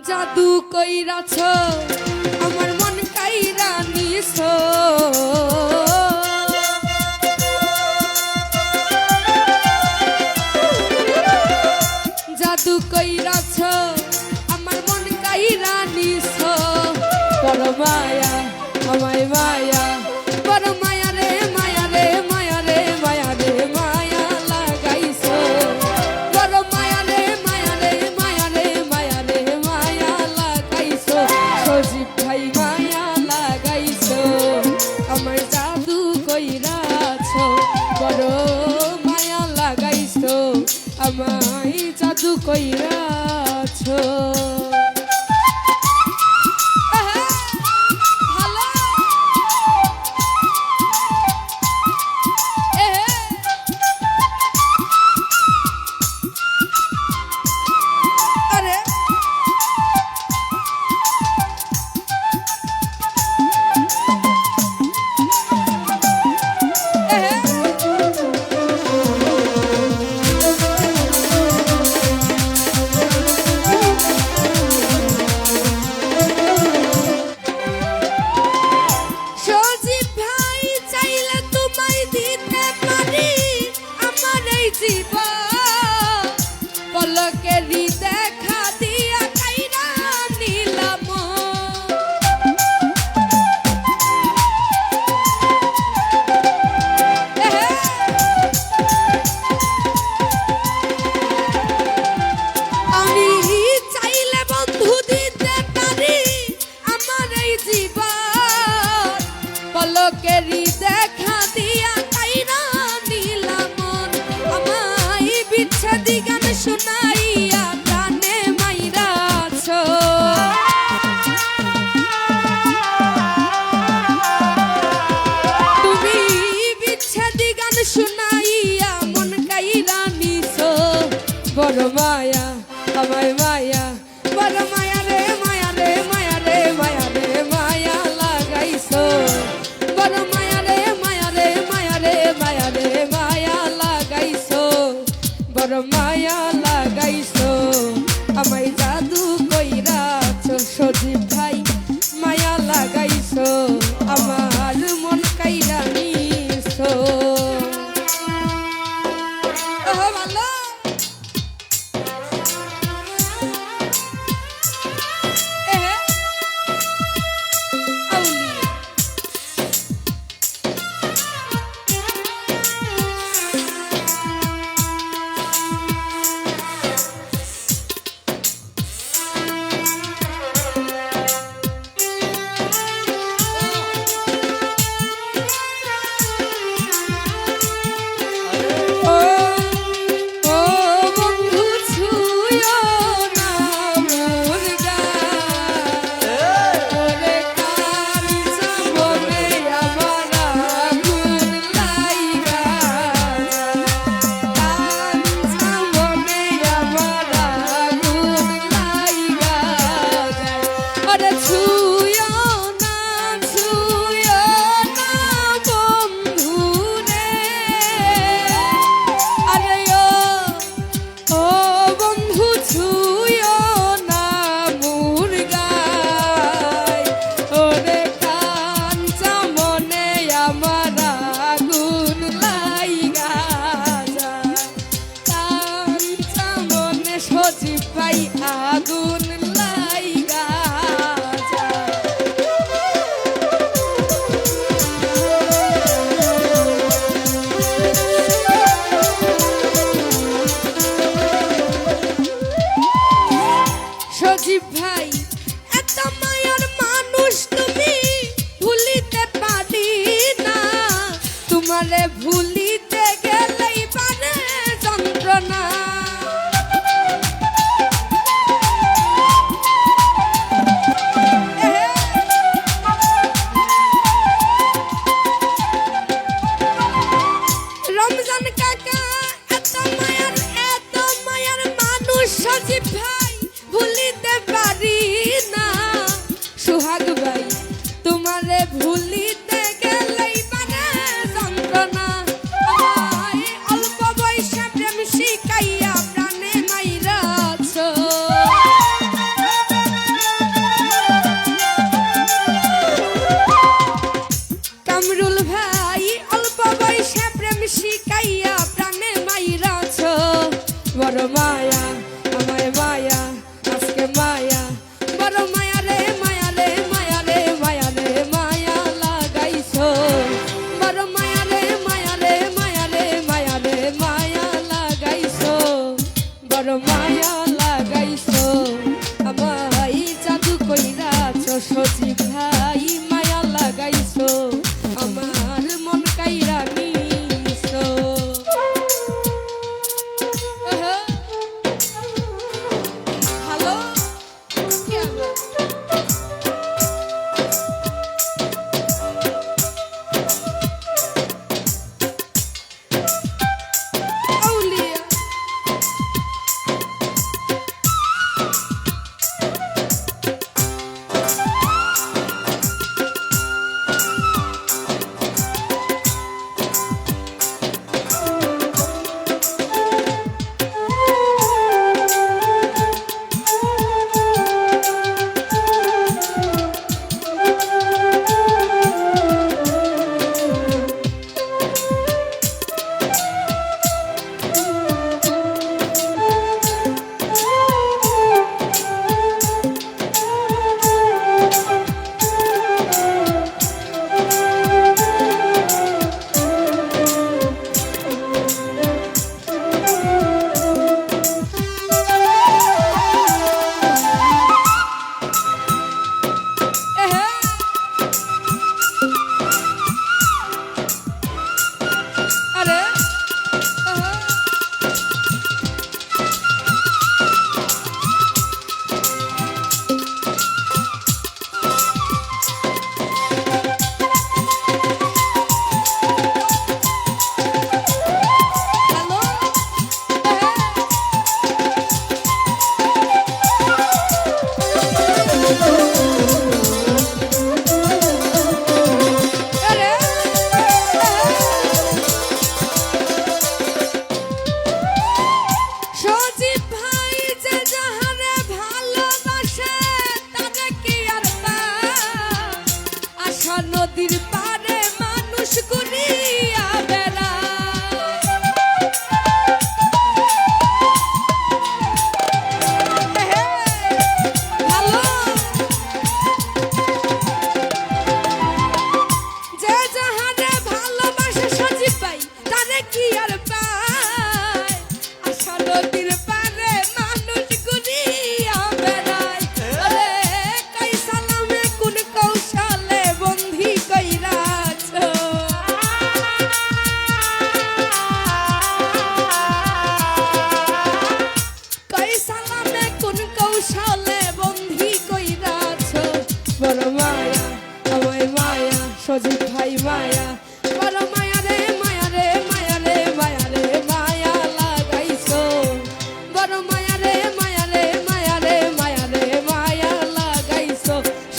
জাদু কইরাছ আমার মন কাইরা নিছ, জাদু কইরাছ আমার মন কাইরা নিছ। বড় মায়া আমায় মায়া, বড় মায়া রে মায়া রে মায়া রে মায়া রে মায়া লাগাইছ। বড় মায়া রে মায়া রে মায়া রে মায়া রে মায়া লাগাইছ। সজীব ভাই মায়া লাগাইছ, আমার জাদু কইরাছ। বড় মায়া লাগাইছ, আমায় জাদু কইরাছ। পলকেরই দেখা দিয়া কাইরা নিলাম, আমি চাইলে বন্ধু দিতে পারি আমার এই জীবন। পলকেরই দেখা দিয়া কাইরা নিলাম, আমায় বিচ্ছেদি গান শোনাইয়া প্রাণে মাইরাছ। তুমি বিচ্ছেদি গান শোনাইয়া মন কাইরা নিছ। বড় মায়া আমায় মায়া, বড় মায়া রে মায়া রে মায়া রে মায়া রে মায়া লাগাইছ। বড় মায়া রে মায়া রে মায়া রে মায়া রে মায়া লাগাইছ। বড় মায়া লাগাইছ, আমায় জাদু কইরাছ। সজীব ভাই মায়া লাগাইছ, আমার মন কাইরা নিছ। ভালো আগুন লাইগা যায়। সজীব ভাই এত মায়ার মানুষ তুমি, ভুলিতে পারি না। তোমারে ভুলিতে গেলেই পারে যন্ত্রণা। রমজান কাকা এত মায়ার মানুষ, সজীব ভাই ভুলিতে পারি না। সোহাগ ভাই তোমারে ভুলিতে গেলেই মানে যন্ত্রণা।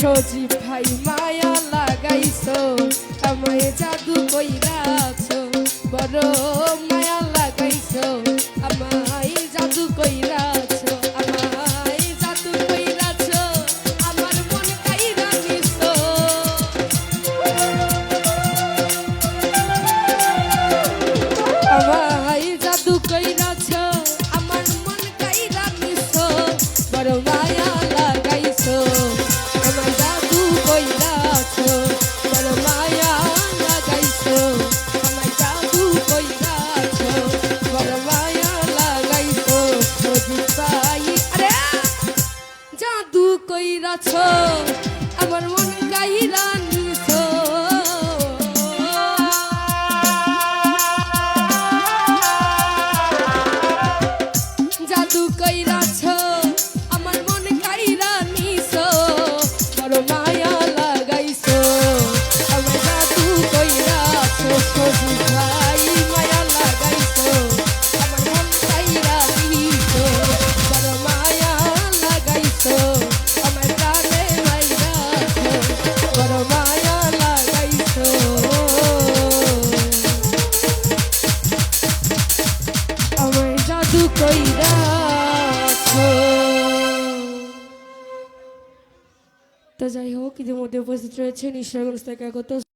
সজীব ভাই মায়া লাগাইছো আমায় জাদু কইরাছো বড় মায়া লাগাইছো আমায় জাদু কইরাছো আমায় জাদু কইরাছো আমার মন কাইরা নিছো আমায় জাদু কইরাছো আমার মন কাইরা নিছো বড় মায়া লাগাইছো আমায় জাদু কইরাছো বড় মায়া লাগাইছো আমায় জাদু কইরাছো বড় মায়া লাগাইছো সজীব ভাই আরে জাদু কইরাছো আমার মন কাইরা নিছো জাদু কইরাছো আমার মন কাইরা নিছো বড় মায়া লাগাইছো আমায় জাদু কইরাছো সজীব ভাই মায়া লাগাইছো আমার মন কাইরা নিছো বড় মায়া লাগাইছো আমার প্রাণে মাইরাছো বড় মায়া লাগাইছো আমায় জাদু কইরাছো। তো যাই হোক ইতিমধ্যে উপস্থিত রয়েছে নিঃসর্গস্থ